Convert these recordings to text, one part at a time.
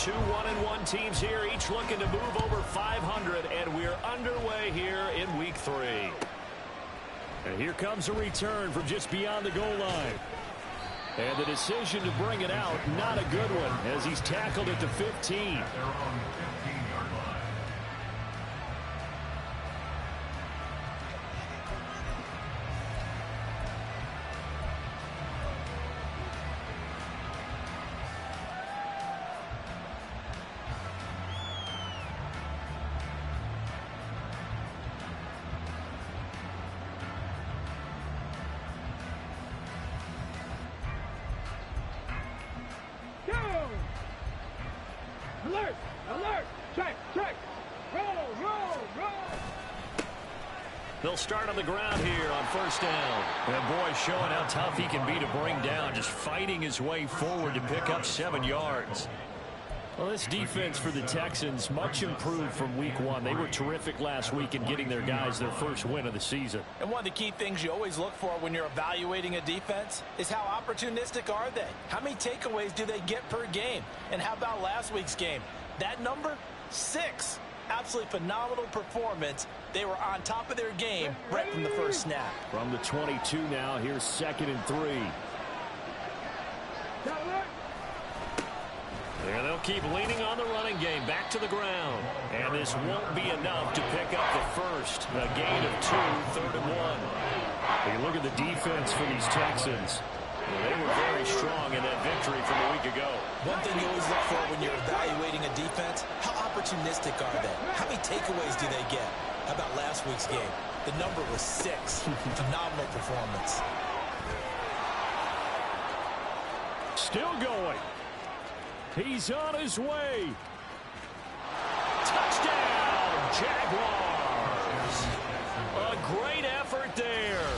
Two 1-1 teams here, each looking to move over 500, and we're underway here in Week 3. And here comes a return from just beyond the goal line. And the decision to bring it out, not a good one, as he's tackled at the 15. Alert! Alert! Check! Check! Roll! Roll! Roll! They'll start on the ground here on first down. And boy, showing how tough he can be to bring down, just fighting his way forward to pick up 7 yards. Well, this defense for the Texans, much improved from week 1. They were terrific last week in getting their guys their first win of the season. And one of the key things you always look for when you're evaluating a defense is how opportunistic are they? How many takeaways do they get per game? And how about last week's game? That number? 6. Absolutely phenomenal performance. They were on top of their game right from the first snap. From the 22 now, here's 2nd and 3. And they'll keep leaning on the running game back to the ground. And this won't be enough to pick up the first. A gain of 2, 3rd and 1. You look at the defense for these Texans. They were very strong in that victory from a week ago. One thing you always look for when you're evaluating a defense, how opportunistic are they? How many takeaways do they get? How about last week's game? The number was 6. Phenomenal performance. Still going. He's on his way. Touchdown, Jaguars. A great effort there.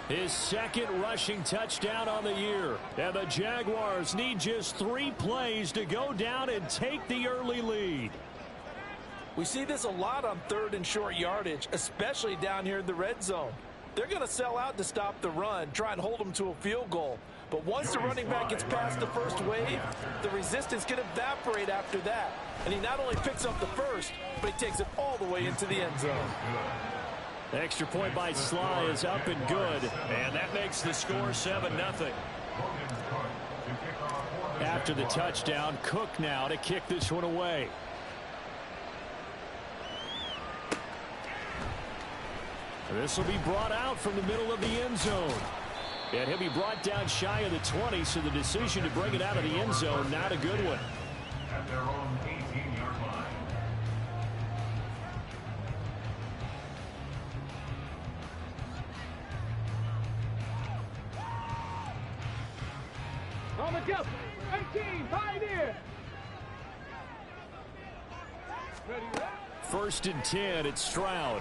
His 2nd rushing touchdown on the year. And the Jaguars need just 3 plays to go down and take the early lead. We see this a lot on 3rd and short yardage, especially down here in the red zone. They're going to sell out to stop the run, try and hold them to a field goal. But once the running back gets past the first wave, the resistance can evaporate after that. And he not only picks up the first, but he takes it all the way into the end zone. The extra point by Sly is up and good. And that makes the score 7-0. After the touchdown, Cook now to kick this one away. This will be brought out from the middle of the end zone. And he'll be brought down shy of the 20, so the decision to bring it out of the end zone, not a good one. At their own 18-yard line. On the jump! 18! Pioneer! Ready, ready? 1st and 10, it's Stroud.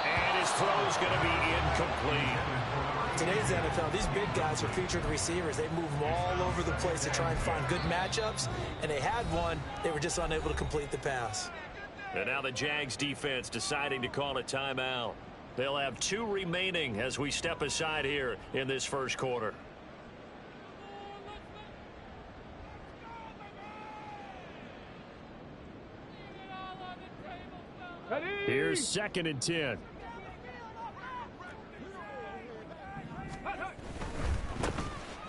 And his throw's going to be incomplete. Today's NFL, these big guys are featured receivers. They move them all over the place to try and find good matchups, and they had one. They were just unable to complete the pass. And now the Jags defense deciding to call a timeout. They'll have 2 remaining as we step aside here in this first quarter. Here's 2nd and 10.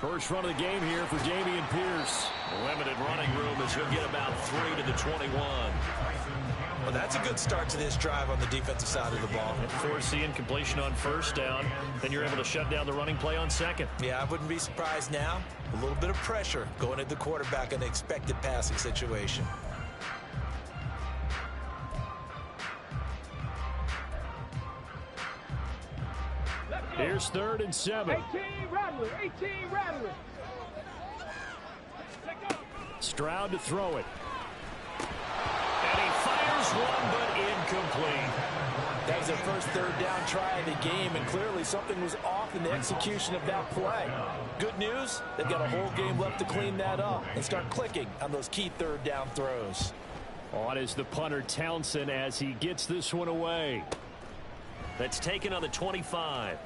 First run of the game here for Dameon Pierce. Limited running room as he'll get about 3 to the 21. Well, that's a good start to this drive on the defensive side of the ball. Force the incompletion on first down. Then you're able to shut down the running play on 2nd. Yeah, I wouldn't be surprised now. A little bit of pressure going at the quarterback in an expected passing situation. Here's 3rd and 7. 18 Rattler! 18 Rattler! Stroud to throw it. And he fires one, but incomplete. That was their first 3rd down try of the game, and clearly something was off in the execution of that play. Good news, they've got a whole game left to clean that up and start clicking on those key 3rd down throws. On is the punter Townsend as he gets this one away. That's taken on the 25.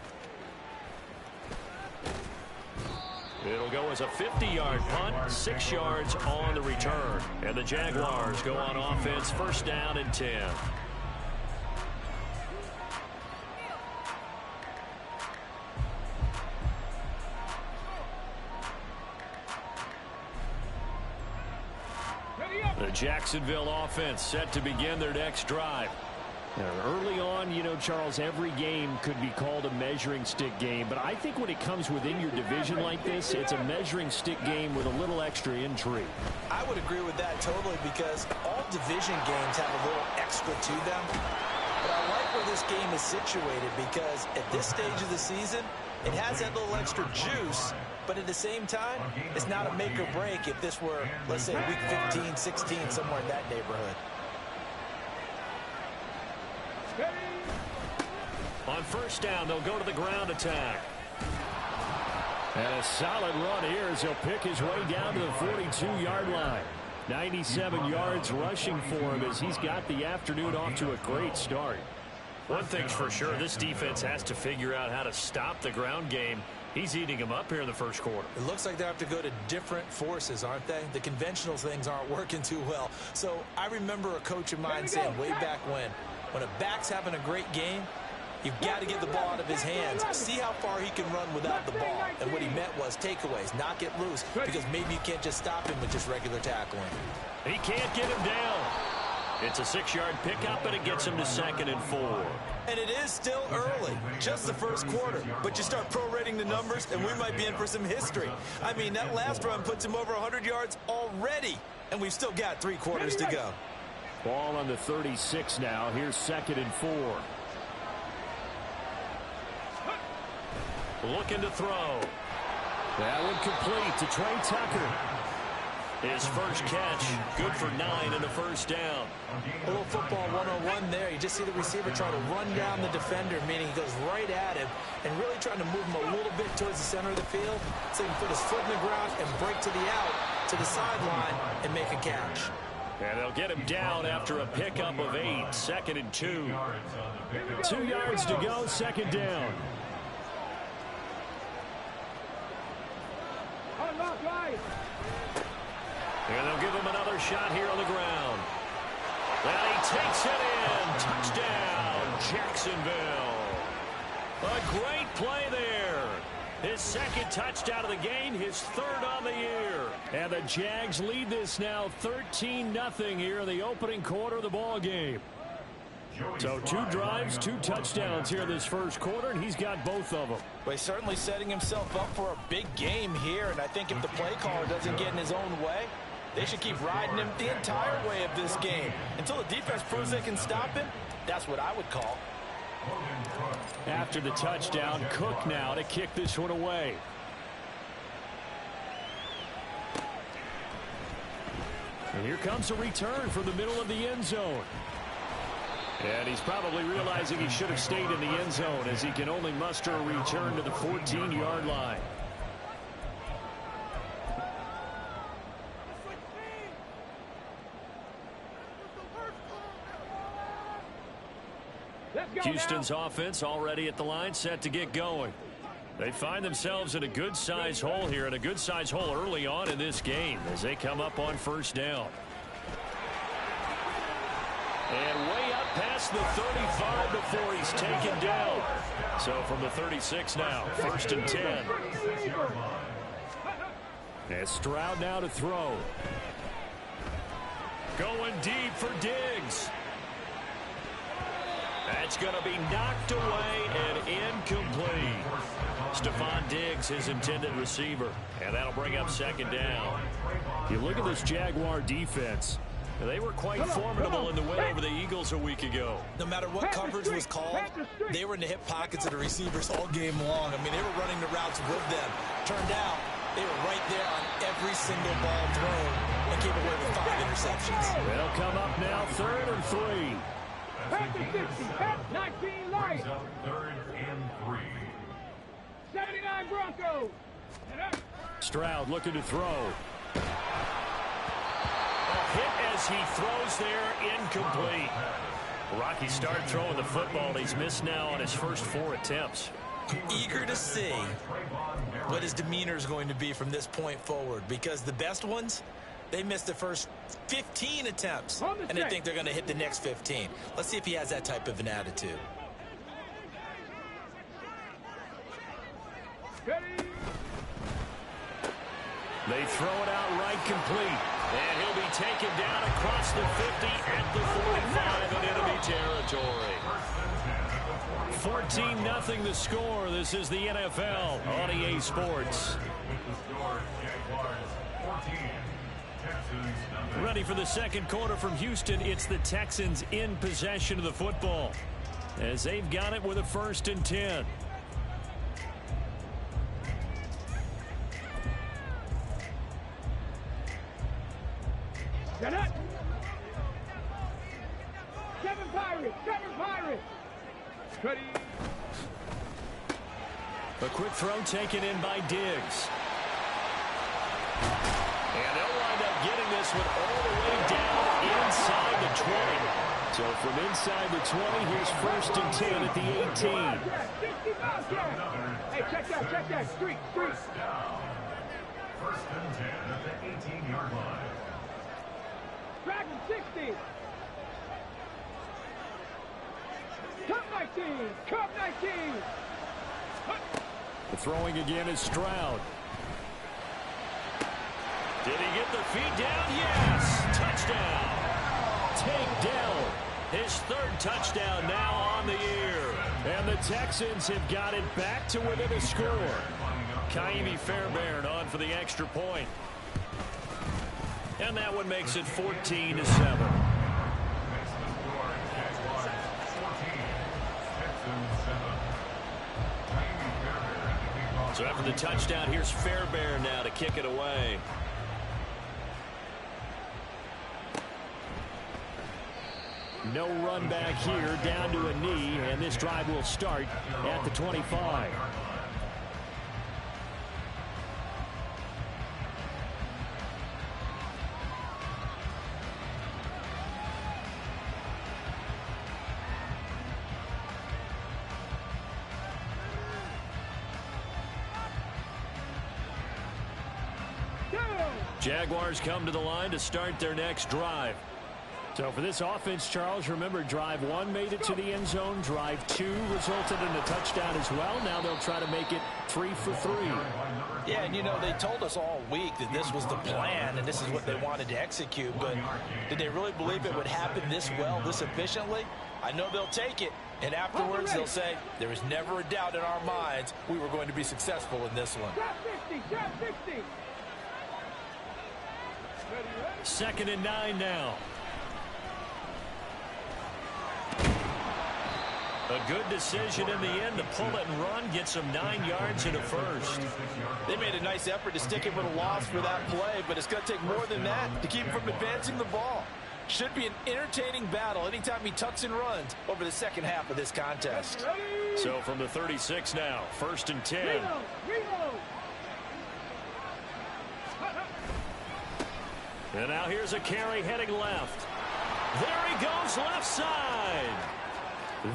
It'll go as a 50-yard punt, 6 yards on the return. And the Jaguars go on offense, first down and 10. The Jacksonville offense set to begin their next drive. Early on, you know, Charles, every game could be called a measuring stick game. But I think when it comes within your division like this, it's a measuring stick game with a little extra intrigue. I would agree with that totally because all division games have a little extra to them. But I like where this game is situated because at this stage of the season, it has that little extra juice. But at the same time, it's not a make or break if this were, let's say, week 15, 16, somewhere in that neighborhood. On first down, they'll go to the ground attack. And a solid run here as he'll pick his way down to the 42-yard line. 97 yards rushing for him as he's got the afternoon off to a great start. One thing's for sure, this defense has to figure out how to stop the ground game. He's eating them up here in the first quarter. It looks like they have to go to different forces, aren't they? The conventional things aren't working too well. So I remember a coach of mine saying way back when a back's having a great game, you've got to get the ball out of his hands. See how far he can run without the ball. And what he meant was takeaways, knock it loose, because maybe you can't just stop him with just regular tackling. He can't get him down. It's a 6-yard pickup, and it gets him to 2nd and 4. And it is still early, just the first quarter. But you start prorating the numbers, and we might be in for some history. I mean, that last run puts him over 100 yards already, and we've still got 3 quarters to go. Ball on the 36 now. Here's 2nd and 4. Looking to throw. That one complete to Trey Tucker. His first catch, good for 9 and a first down. A little football 101 there. You just see the receiver try to run down the defender, meaning he goes right at him and really trying to move him a little bit towards the center of the field so he can put his foot in the ground and break to the out, to the sideline, and make a catch. And they'll get him down after a pickup of 8, 2nd and 2. 2 yards to go, 2nd down. And they'll give him another shot here on the ground. And he takes it in. Touchdown, Jacksonville. A great play there. His 2nd touchdown of the game, his 3rd on the year. And the Jags lead this now 13-0 here in the opening quarter of the ball game. So 2 drives, 2 touchdowns here in this first quarter, and he's got both of them. Well, he's certainly setting himself up for a big game here, and I think if the play caller doesn't get in his own way, they should keep riding him the entire way of this game. Until the defense proves they can stop him, that's what I would call. After the touchdown, Cook now to kick this one away. And here comes a return from the middle of the end zone. And he's probably realizing he should have stayed in the end zone as he can only muster a return to the 14-yard line. Houston's offense already at the line, set to get going. They find themselves in a good-sized hole here, and a good-sized hole early on in this game as they come up on first down. And way up past the 35 before he's taken down. So from the 36 now, 1st and 10. And Stroud now to throw. Going deep for Diggs. That's going to be knocked away and incomplete. Stephon Diggs, his intended receiver. And that'll bring up 2nd down. You look at this Jaguar defense. They were quite formidable in the win over the Eagles a week ago. No matter what coverage was called, they were in the hip pockets of the receivers all game long. I mean, they were running the routes with them. Turned out, they were right there on every single ball thrown and came away with 5 interceptions. They'll come up now 3rd and 3. Pack the 60, pack 19 light. 3rd and 3. 79 Broncos. Stroud looking to throw. Hit as he throws there, incomplete. Rocky start throwing the football. He's missed now on his first 4 attempts. Eager to see what his demeanor is going to be from this point forward, because the best ones, they missed the first 15 attempts, and they think they're going to hit the next 15. Let's see if he has that type of an attitude. They throw it out right complete. And he'll be taken down across the 50 at the 45 in enemy territory. 14-0 the score. This is the NFL on EA Sports. Ready for the second quarter from Houston. It's the Texans in possession of the football, as they've got it with a 1st and 10. Seven Pirates. Ready. A quick throw taken in by Diggs. And they'll wind up getting this one all the way down inside the 20. So from inside the 20, here's 1st and 10 at the 18. Hey, check that. Street. 1st and 10 at the 18-yard line. Dragon 60. Cup 19. The throwing again is Stroud. Did he get the feet down? Yes! Touchdown! Take down. His 3rd touchdown now on the year. And the Texans have got it back to within a score. Kaimi Fairbairn on for the extra point. And that one makes it 14-7. So after the touchdown, here's Fairbairn now to kick it away. No run back here, down to a knee, and this drive will start at the 25. Jaguars come to the line to start their next drive. So for this offense, Charles, remember, drive 1 made it to the end zone. Drive 2 resulted in a touchdown as well. Now they'll try to make it 3 for 3. Yeah, and you know, they told us all week that this was the plan and this is what they wanted to execute. But did they really believe it would happen this well, this efficiently? I know they'll take it. And afterwards, they'll say, there was never a doubt in our minds we were going to be successful in this one. Trap 60. 2nd and 9 now. A good decision in the end to pull it and run, get some 9 yards and a 1st. They made a nice effort to stick him with a loss for that play, but it's going to take more than that to keep him from advancing the ball. Should be an entertaining battle anytime he tucks and runs over the second half of this contest. So from the 36 now, 1st and 10. Reload. And now here's a carry heading left. There he goes, left side.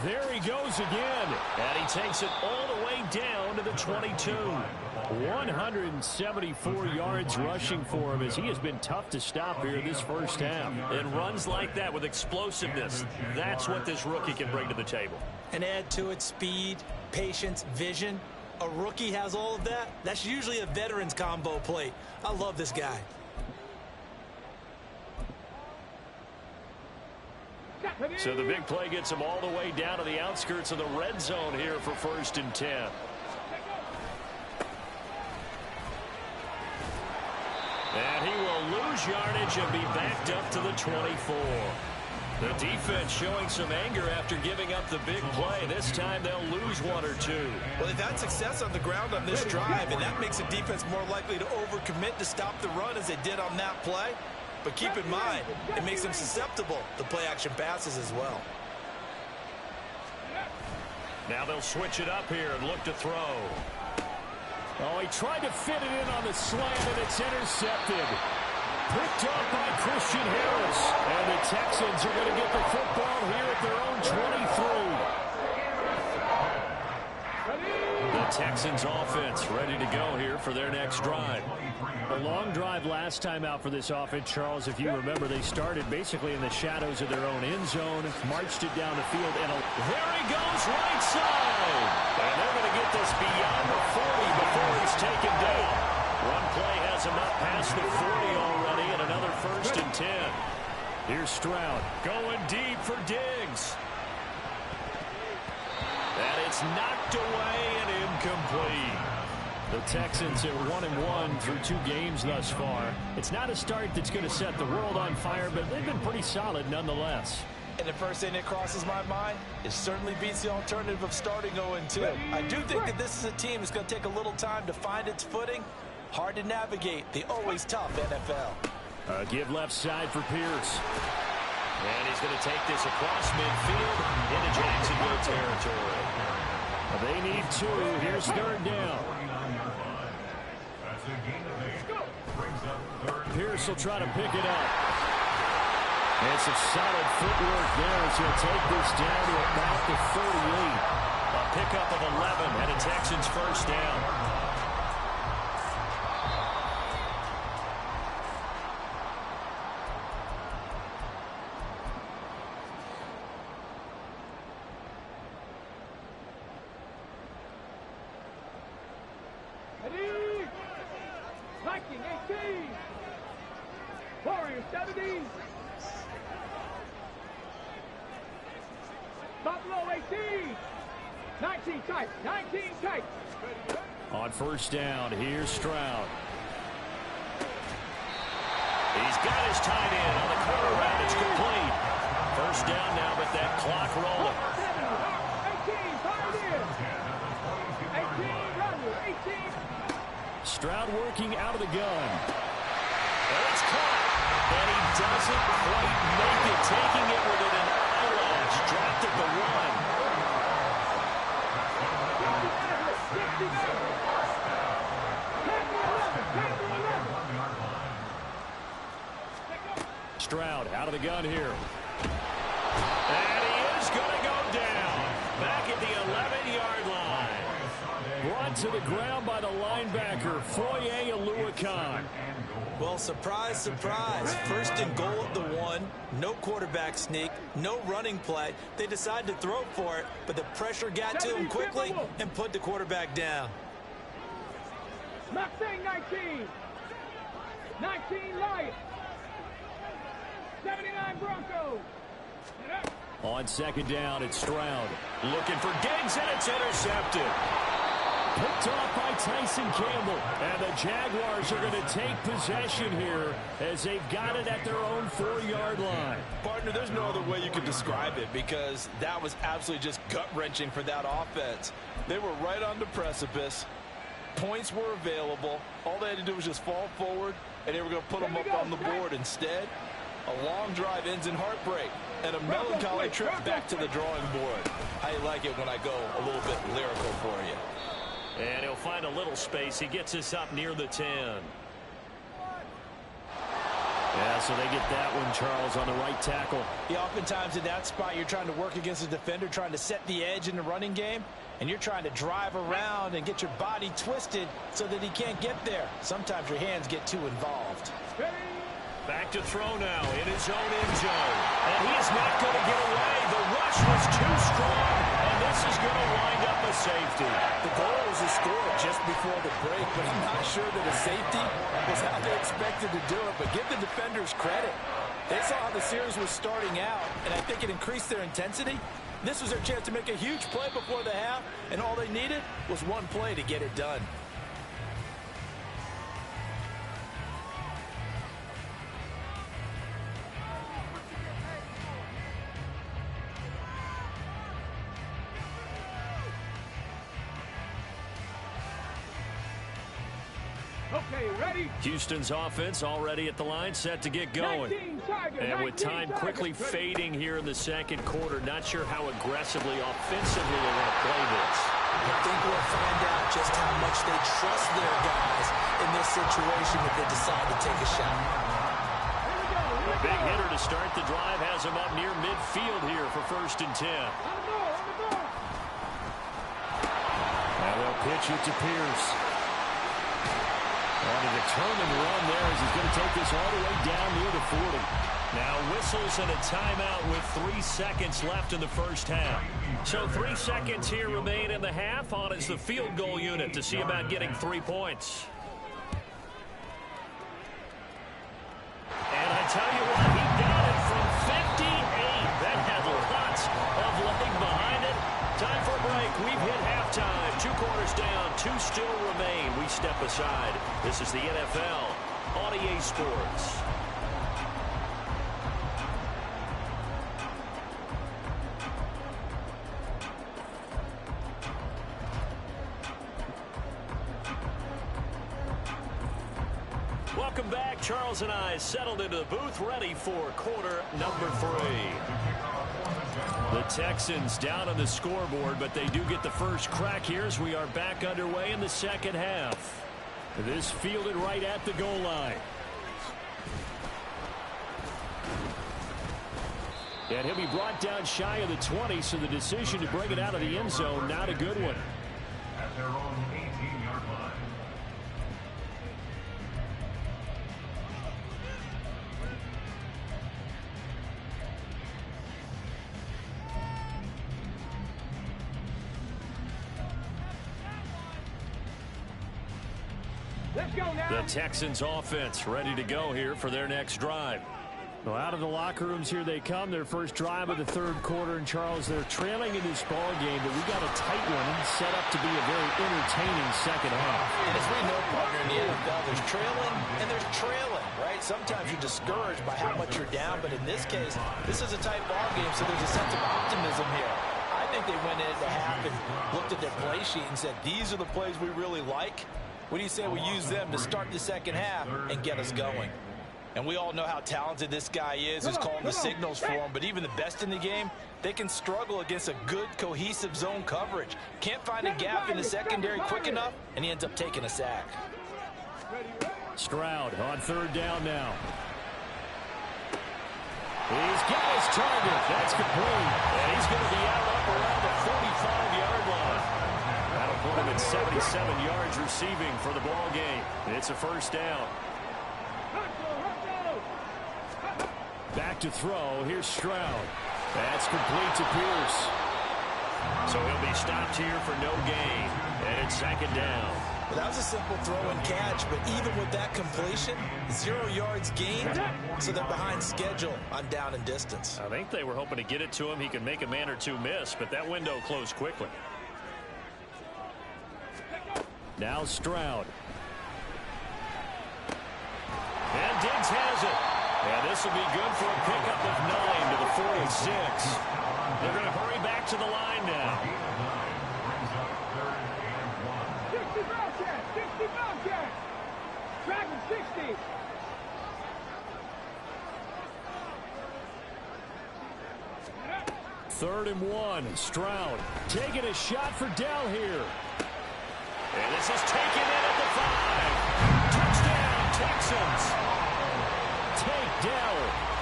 There he goes again. And he takes it all the way down to the 22. 174 yards rushing for him, as he has been tough to stop here this first half. And runs like that with explosiveness, that's what this rookie can bring to the table. And add to it speed, patience, vision. A rookie has all of that. That's usually a veteran's combo plate. I love this guy. So the big play gets him all the way down to the outskirts of the red zone here for 1st and 10. And he will lose yardage and be backed up to the 24. The defense showing some anger after giving up the big play. This time they'll lose 1 or 2. Well, they've had success on the ground on this drive, and that makes the defense more likely to overcommit to stop the run as they did on that play. But keep in mind, it makes them susceptible to play-action passes as well. Now they'll switch it up here and look to throw. Oh, he tried to fit it in on the slant, and it's intercepted. Picked up by Christian Harris. And the Texans are going to get the football here at their own 23. Texans offense ready to go here for their next drive. A long drive last time out for this offense, Charles. If you remember, they started basically in the shadows of their own end zone, marched it down the field, and here he goes right side. And they're going to get this beyond the 40 before he's taken down. One play has him up past the 40 already, and another 1st and 10. Here's Stroud going deep for Diggs. And it's knocked away and incomplete. The Texans are 1-1 through 2 games thus far. It's not a start that's going to set the world on fire, but they've been pretty solid nonetheless. And the first thing that crosses my mind, it certainly beats the alternative of starting 0-2. I do think that this is a team that's going to take a little time to find its footing. Hard to navigate the always tough NFL. Give left side for Pierce. And he's going to take this across midfield into Jacksonville territory. They need 2. Here's 3rd down. Pierce will try to pick it up. And some solid footwork there as he'll take this down to about the 38. A pickup of 11 and a Texans 1st down. Warriors 70. Buffalo 18. 19 tight. 19 tight. On 1st down, here's Stroud. He's got his tight end on the corner route. It's complete. 1st down now, but that clock rolling. 18, fired in. 18, run, 18. Stroud working out of the gun. And it's caught. And he doesn't quite make it, taking it within an eyelash. Dropped at the 1. Stroud out of the gun here. And he is going to go down. Back at the 11-yard line. Brought to the ground by the linebacker, Foye Oluokun. Well, surprise, surprise. 1st and goal at the 1. No quarterback sneak. No running play. They decided to throw for it, but the pressure got to him quickly and put the quarterback down. Mustang 19. 19 Lions. 79 Broncos. On 2nd down, it's Stroud. Looking for Diggs, and it's intercepted. Picked off by Tyson Campbell. And the Jaguars are going to take possession here as they've got it at their own 4-yard line. Partner, there's no other way you could describe it because that was absolutely just gut-wrenching for that offense. They were right on the precipice. Points were available. All they had to do was just fall forward, and they were going to put them up on the board. Instead, a long drive ends in heartbreak and a melancholy trip back to the drawing board. How you like it when I go a little bit lyrical for you? And he'll find a little space. He gets us up near the 10. Yeah, so they get that one, Charles, on the right tackle. Yeah, oftentimes in that spot, you're trying to work against a defender, trying to set the edge in the running game, and you're trying to drive around and get your body twisted so that he can't get there. Sometimes your hands get too involved. Back to throw now in his own end zone. And he is not going to get away. The rush was too strong, and this is going to wind up a safety. The goal was to score just before the break, but I'm not sure that a safety was how they expected to do it. But give the defenders credit. They saw how the series was starting out, and I think it increased their intensity. This was their chance to make a huge play before the half, and all they needed was one play to get it done. Okay, ready? Houston's offense already at the line, set to get going. And with time quickly fading here in the 2nd quarter, not sure how aggressively, offensively they're going to play this. I think we'll find out just how much they trust their guys in this situation if they decide to take a shot. A big hitter to start the drive has him up near midfield here for 1st and 10. And they'll pitch it to Pierce. On a determined run there as he's going to take this all the way down near the 40. Now whistles and a timeout with 3 seconds left in the first half. So 3 seconds here remain in the half. On is the field goal unit to see about getting 3 points. And I tell you what, he got it from 58. That had lots of leg behind it. Time for a break. We've hit halftime. 2 quarters down, 2 still remain. We step aside. This is the NFL on EA Sports. Welcome back. Charles and I settled into the booth, ready for quarter number 3. The Texans down on the scoreboard, but they do get the first crack here as we are back underway in the second half. This fielded right at the goal line. And he'll be brought down shy of the 20, so the decision to bring it out of the end zone, not a good one. At their own 18-yard line. Let's go now. The Texans offense ready to go here for their next drive. Well, out of the locker rooms here they come. Their first drive of the third quarter. And, Charles, they're trailing in this ball game, but we got a tight one set up to be a very entertaining second half. And as we know, partner, in the NFL, there's trailing and there's trailing, right? Sometimes you're discouraged by how much you're down, but in this case, this is a tight ball game, so there's a sense of optimism here. I think they went into half and looked at their play sheet and said, these are the plays we really like. What do you say we use them to start the second half and get us going? And we all know how talented this guy is who's calling the signals for him. But even the best in the game, they can struggle against a good, cohesive zone coverage. Can't find a gap in the secondary quick enough, and he ends up taking a sack. Stroud on third down now. He's got his target. That's complete. And he's going to be out up around the 45-yard line. That'll put him at 77 yards receiving for the ball game. It's a first down. Back to throw. Here's Stroud. That's complete to Pierce. So he'll be stopped here for no gain. And it's second down. Well, that was a simple throw and catch, but even with that completion, 0 yards gained, so they're behind schedule on down and distance. I think they were hoping to get it to him. He could make a man or two miss, but that window closed quickly. Now Stroud. And Diggs has it. And this will be good for a pickup of 9 to the 46. They're going to hurry back to the line now. 60 Bobcat! 60 Bobcat! Dragon 60! Third and 1. Stroud taking a shot for Dell here. And this is taken in at the 5. Touchdown, Texans. Take Dell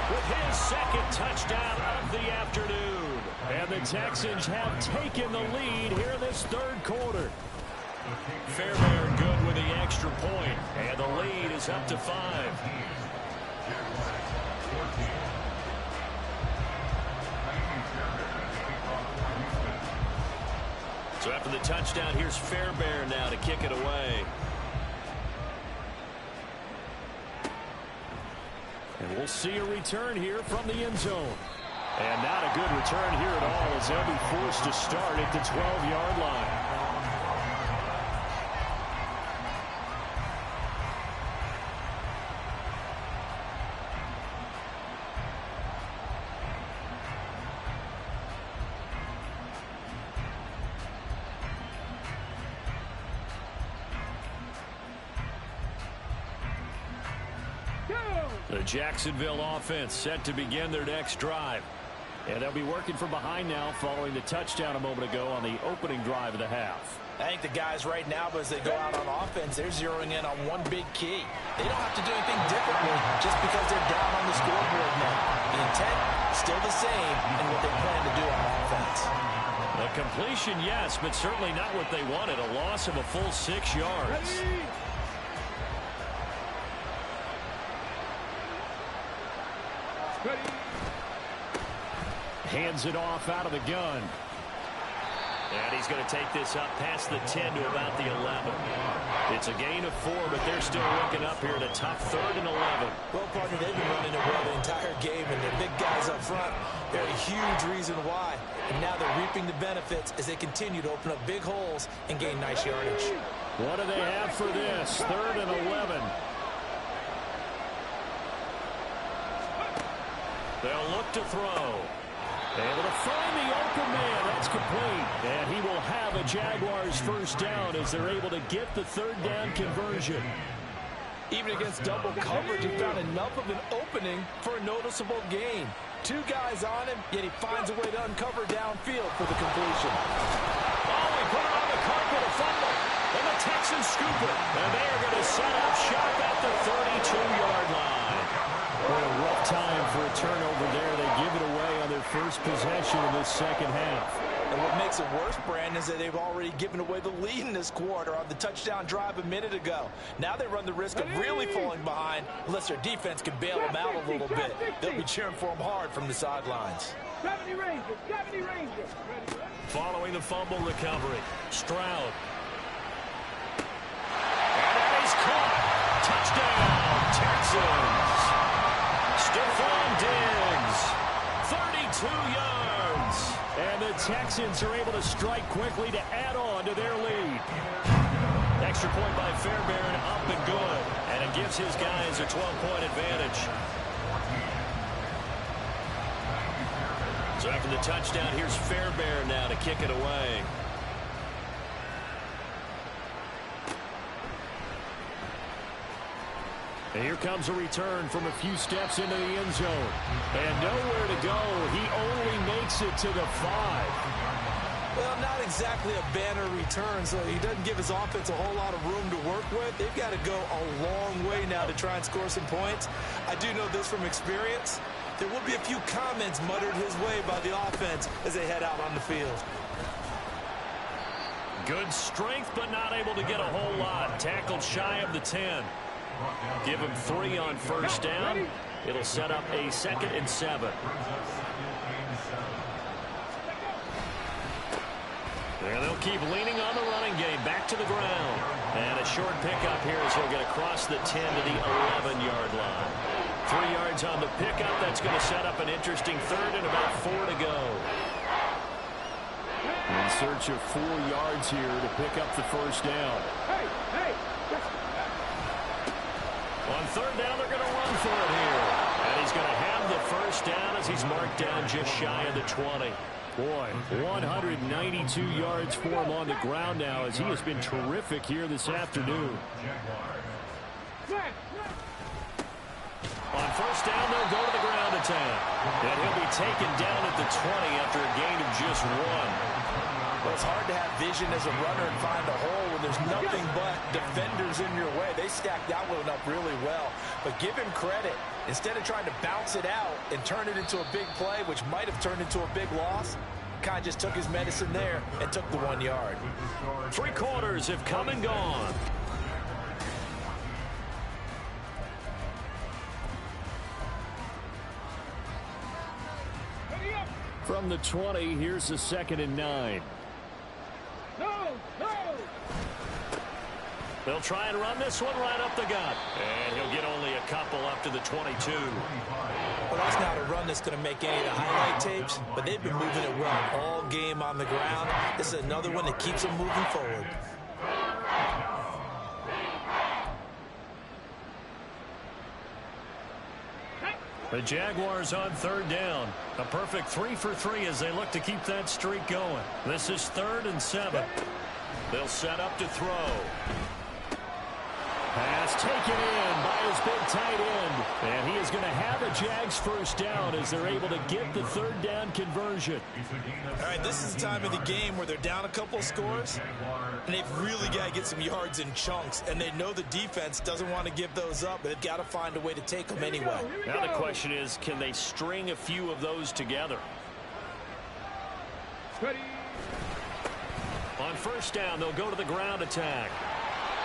With his second touchdown of the afternoon. And the Texans have taken the lead here in this third quarter. Fairbairn good with the extra point, and the lead is up to 5. So after the touchdown, here's Fairbairn now to kick it away. And we'll see a return here from the end zone. And not a good return here at all, as they'll be forced to start at the 12-yard line. The Jacksonville offense set to begin their next drive. And they'll be working from behind now following the touchdown a moment ago on the opening drive of the half. I think the guys right now, as they go out on offense, they're zeroing in on one big key. They don't have to do anything differently just because they're down on the scoreboard now. The intent, still the same in what they plan to do on offense. The A completion, yes, but certainly not what they wanted. A loss of a full 6 yards. Hands it off out of the gun. And he's going to take this up past the 10 to about the 11. It's a gain of 4, but they're still looking up here at a tough 3rd and 11. Well, partner, they've been running it well the entire game, and their big guys up front, they're a huge reason why. And now they're reaping the benefits as they continue to open up big holes and gain nice yardage. What do they have for this? 3rd and 11. They'll look to throw. Able to find the open man. That's complete. And he will have a Jaguars first down as they're able to get the 3rd down conversion. Even against double coverage, he found enough of an opening for a noticeable gain. 2 guys on him, yet he finds a way to uncover downfield for the completion. Oh, he put it on the carpet, a fumble. And the Texans scoop it. And they are going to set up shop at the 32-yard line. What a rough time for a turnover there. They give it away on their first possession in this second half. And what makes it worse, Brandon, is that they've already given away the lead in this quarter on the touchdown drive a minute ago. Now they run the risk of really falling behind unless their defense can bail them out a little bit. They'll be cheering for them hard from the sidelines. 70 Rangers, 70 Rangers. Following the fumble recovery, Stroud. And he's caught. Touchdown, Texans. Stephon Diggs, 32 yards. And the Texans are able to strike quickly to add on to their lead. Extra point by Fairbairn, up and good. And it gives his guys a 12-point advantage. So after the touchdown, here's Fairbairn now to kick it away. And here comes a return from a few steps into the end zone. And nowhere to go. He only makes it to the 5. Well, not exactly a banner return, so he doesn't give his offense a whole lot of room to work with. They've got to go a long way now to try and score some points. I do know this from experience. There will be a few comments muttered his way by the offense as they head out on the field. Good strength, but not able to get a whole lot. Tackled shy of the 10. Give him 3 on first down. It'll set up a 2nd and 7. And they'll keep leaning on the running game. Back to the ground. And a short pickup here as he'll get across the 10 to the 11-yard line. 3 yards on the pickup. That's going to set up an interesting 3rd and about 4 to go. In search of 4 yards here to pick up the first down. Hey! On 3rd down, they're going to run for it here. And he's going to have the first down as he's marked down just shy of the 20. Boy, 192 yards for him on the ground now as he has been terrific here this afternoon. On first down, they'll go to the ground attack. And he'll be taken down at the 20 after a gain of just 1. Well, it's hard to have vision as a runner and find a hole when there's nothing but defenders in your way. They stacked that one up really well. But give him credit. Instead of trying to bounce it out and turn it into a big play, which might have turned into a big loss, kind of just took his medicine there and took the 1 yard. 3 quarters have come and gone. From the 20, here's the 2nd and 9. No! They'll try and run this one right up the gut. And he'll get only a couple up to the 22. Well, that's not a run that's going to make any of the highlight tapes, but they've been moving it well all game on the ground. This is another one that keeps them moving forward. The Jaguars on 3rd down. A perfect 3 for 3 as they look to keep that streak going. This is 3rd and 7. They'll set up to throw. Pass taken in by his big tight end. And he is going to have a Jags first down as they're able to get the 3rd down conversion. All right, this is the time of the game where they're down a couple of scores, and they've really got to get some yards in chunks. And they know the defense doesn't want to give those up, but they've got to find a way to take them anyway. Now the question is, can they string a few of those together? Ready. On first down, they'll go to the ground attack.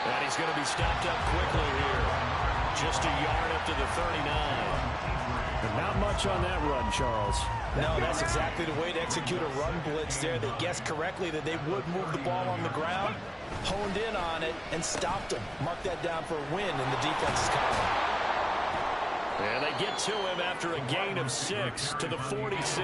And he's going to be stopped up quickly here. Just a yard up to the 39. And not much on that run, Charles. No, that's exactly the way to execute a run blitz there. They guessed correctly that they would move the ball on the ground, honed in on it, and stopped them. Mark that down for a win in the defense's column. And they get to him after a gain of 6 to the 46.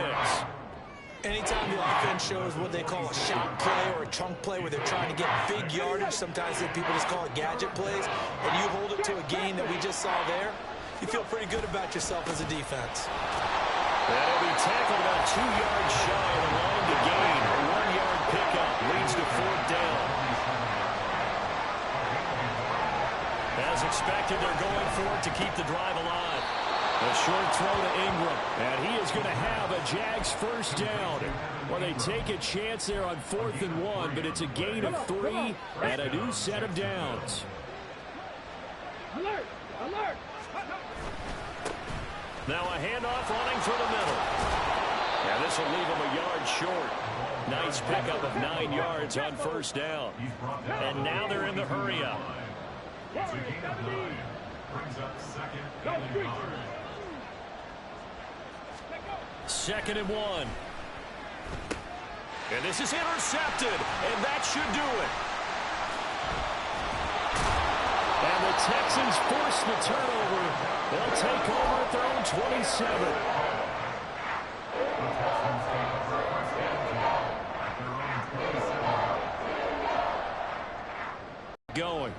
Anytime the offense shows what they call a shot play or a chunk play where they're trying to get big yardage, sometimes people just call it gadget plays, and you hold it to a gain that we just saw there, you feel pretty good about yourself as a defense. That'll be tackled about 2 yards shy of the line to gain. A 1-yard pickup leads to 4th down. As expected, they're going for it to keep the drive alive. A short throw to Ingram, and he is going to have a Jags first down. Well, they take a chance there on 4th and 1, but it's a gain of 3 and a new set of downs. Alert! Alert! Now a handoff running through the middle. And this will leave him a yard short. Nice pickup of 9 yards on first down. And now they're in the hurry-up. It's a gain of 9. Brings up 2nd and 1. 2nd and 1. And this is intercepted, and that should do it. And the Texans force the turnover. They'll take over at their own 27. Going.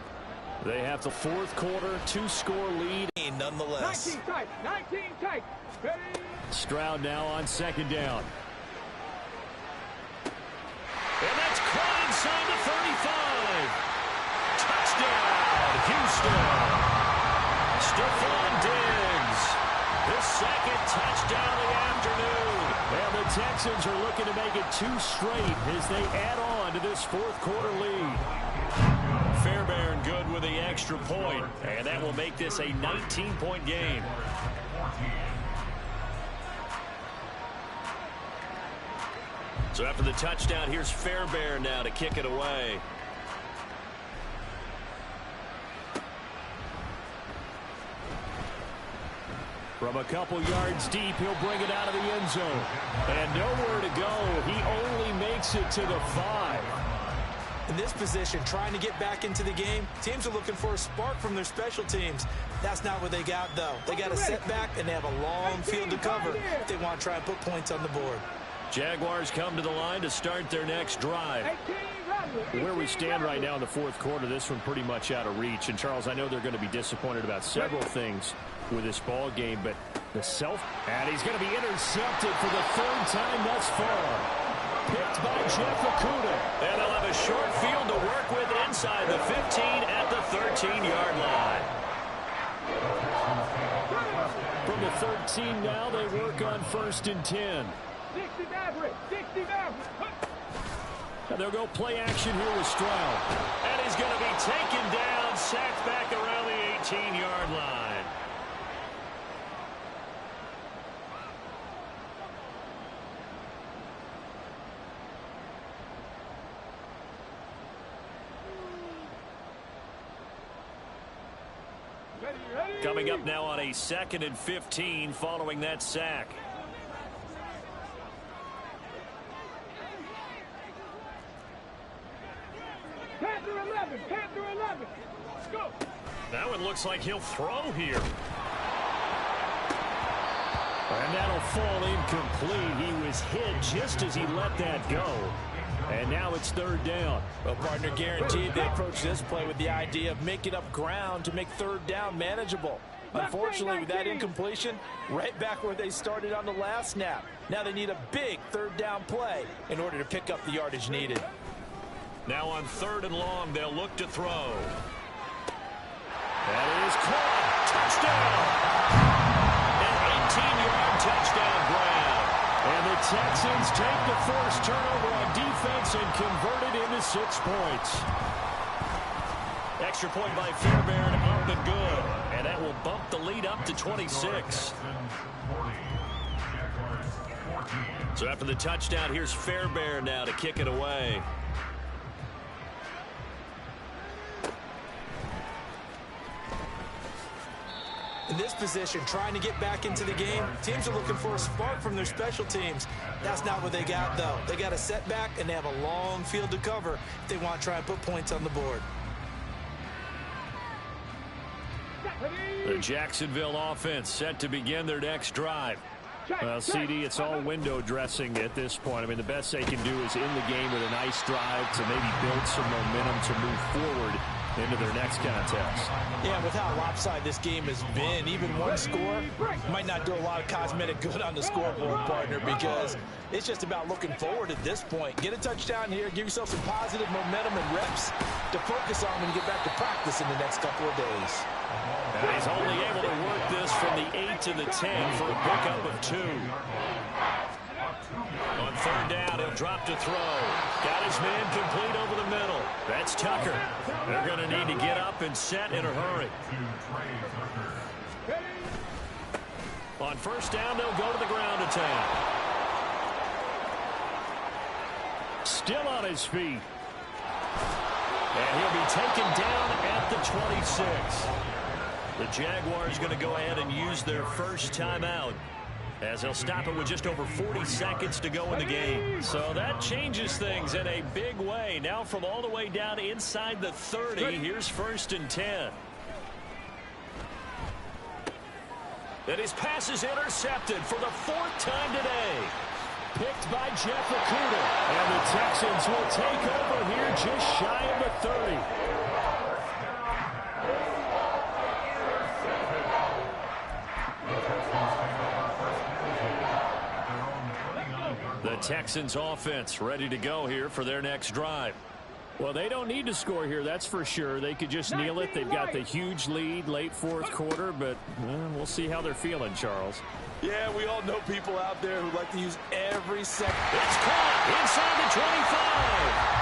They have the 4th quarter 2-score lead. Nonetheless. 19 tight, 19 tight. Ready? Stroud now on 2nd down. And that's caught inside the 35. Touchdown, Houston. Stephon Diggs. His 2nd touchdown of the afternoon. And the Texans are looking to make it 2 straight as they add on to this 4th quarter lead. Fairbairn good with the extra point, and that will make this a 19-point game. So after the touchdown, here's Fairbairn now to kick it away. From a couple yards deep, he'll bring it out of the end zone. And nowhere to go. He only makes it to the 5. In this position, trying to get back into the game, teams are looking for a spark from their special teams. That's not what they got, though. They got a setback, and they have a long field to cover if they want to try and put points on the board. Jaguars come to the line to start their next drive. Where we stand right now in the 4th quarter, this one pretty much out of reach. And, Charles, I know they're going to be disappointed about several things with this ball game, but the and he's going to be intercepted for the 3rd time thus far. Picked by Jeff Okudah. And they'll have a short field to work with inside the 15 at the 13-yard line. From the 13 now, they work on 1st and 10. 60 Maverick, 60 Maverick. And they'll go play action here with Stroud. And he's going to be taken down, sacked back around the 18-yard line. Coming up now on a 2nd and 15 following that sack. Panther 11, Panther 11. Go. Now it looks like he'll throw here. And that'll fall incomplete. He was hit just as he let that go. And now it's 3rd down. Well, partner, guaranteed they approach this play with the idea of making up ground to make 3rd down manageable. Unfortunately, with that incompletion, right back where they started on the last snap. Now they need a big 3rd down play in order to pick up the yardage needed. Now on 3rd and long, they'll look to throw. That is caught. Touchdown. An 18-yard touchdown grab. And the Texans take the forced turnover on defense and convert it into 6 points. Extra point by Fairbairn, up and good. And that will bump the lead up to 26. So after the touchdown, here's Fairbairn now to kick it away. In this position, trying to get back into the game, teams are looking for a spark from their special teams. That's not what they got, though. They got a setback, and they have a long field to cover if they want to try and put points on the board. The Jacksonville offense set to begin their next drive. Well, CD, it's all window dressing at this point. I mean, the best they can do is in the game with a nice drive to maybe build some momentum to move forward into their next contest. Yeah, with how lopsided this game has been, even one score might not do a lot of cosmetic good on the scoreboard, partner, because it's just about looking forward at this point. Get a touchdown here, give yourself some positive momentum and reps to focus on when you get back to practice in the next couple of days. And he's only able to work this from the 8 to the 10 for a pickup of 2. On third down, he'll drop to throw. Got his man complete over the middle. That's Tucker. They're going to need to get up and set in a hurry. On first down, they'll go to the ground attack. Still on his feet. And he'll be taken down at the 26. The Jaguars going to go ahead and use their first timeout, as they'll stop it with just over 40 seconds to go in the game. So that changes things in a big way. Now from all the way down inside the 30, here's first and 10. And his pass is intercepted for the 4th time today. Picked by Jeff Okudah. And the Texans will take over here just shy of the 30. The Texans offense ready to go here for their next drive. Well, they don't need to score here, that's for sure. They could just kneel it. They've got the huge lead late 4th quarter, but we'll see how they're feeling, Charles. Yeah, we all know people out there who like to use every second. It's caught inside the 25.